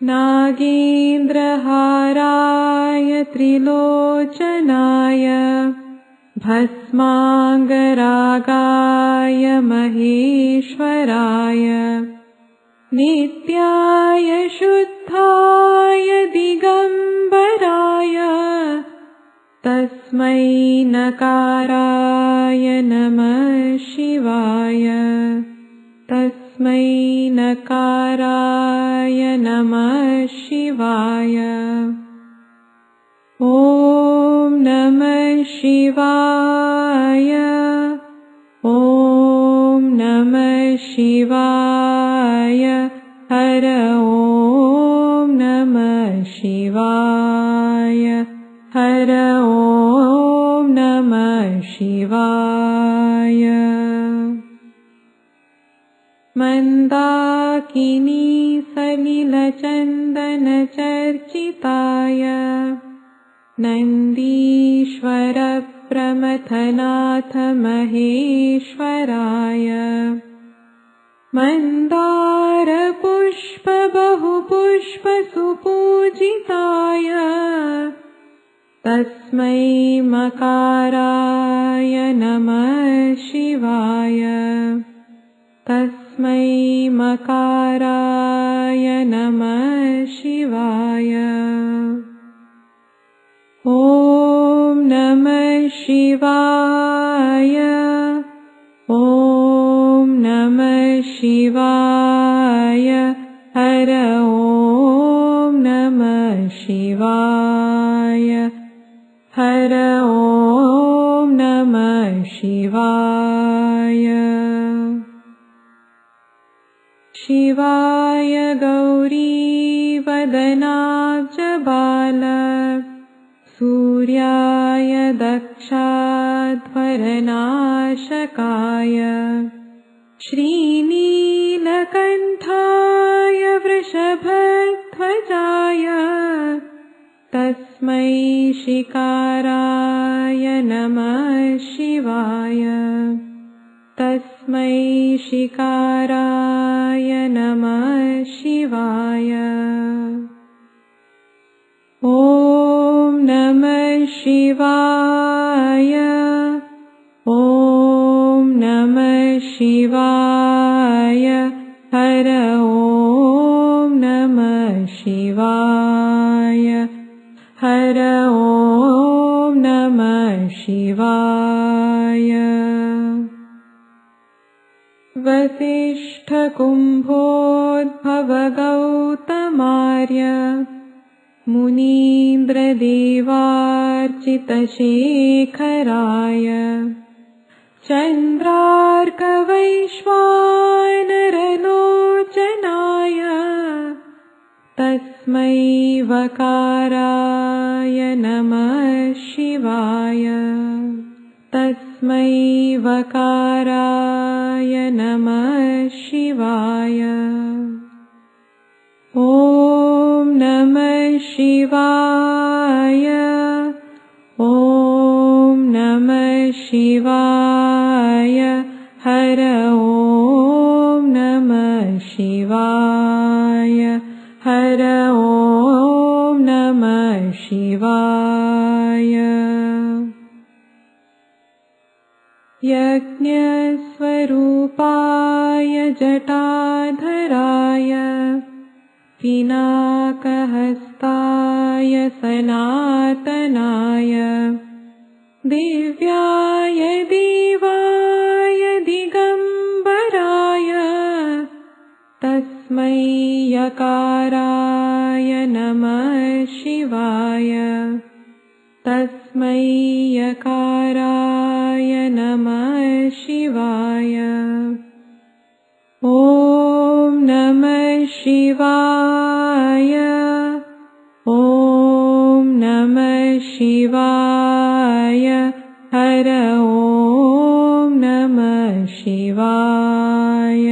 नागेन्द्रहाराय त्रिलोचनाय भस्माङ्गरागाय महेश्वराय नित्याय शुद्धाय दिगम्बराय तस्मै नकाराय नमः शिवाय तस्मै नकाराय नमः शिवाय। ॐ नमः शिवाय। ॐ नमः शिवाय। हर ॐ नमः शिवाय। हर ॐ नमः शिवाय। मन्दाकिनी सलिलचन्दनचर्चिताय नन्दीश्वर प्रमथनाथ महेश्वराय मन्दारपुष्प बहुपुष्प सुपूजिताय तस्मै मकाराय नमः शिवाय तस्मै मकाराय नमः शिवाय। ॐ नमः शिवाय। ॐ नमः शिवाय। हर ॐ नमः शिवाय। हर ॐ नमः शिवाय। शिवाय गौरीवदनाब्जबाल सूर्याय दक्षाध्वरनाशकाय श्रीनीलकण्ठाय वृषभध्वजाय तस्मै शिकाराय नमः शिवाय तस्मै शिकाराय नमः शिवाय। ॐ नमः शिवाय। ॐ नमः शिवाय। हर ॐ नमः शिवाय। हर ॐ नमः शिवाय। वसिष्ठकुम्भोद्भवगौतमार्य मुनीन्द्रदेवार्चितशेखराय चन्द्रार्कवैश्वानरलोचनाय तस्मै वकाराय नमः शिवाय तस्मै वकाराय नमः शिवाय। ॐ नमः शिवाय। ॐ नमः शिवाय। हर ॐ नमः शिवाय। हर ॐ नमः शिवाय। यज्ञस्वरूपाय जटाधराय पिनाकहस्ताय सनातनाय दिव्याय देवाय दिगम्बराय तस्मै यकाराय नमः शिवाय तस्मै यकाराय नमः शिवाय। ॐ नमः शिवाय। ॐ नमः शिवाय। हर ॐ नमः शिवाय।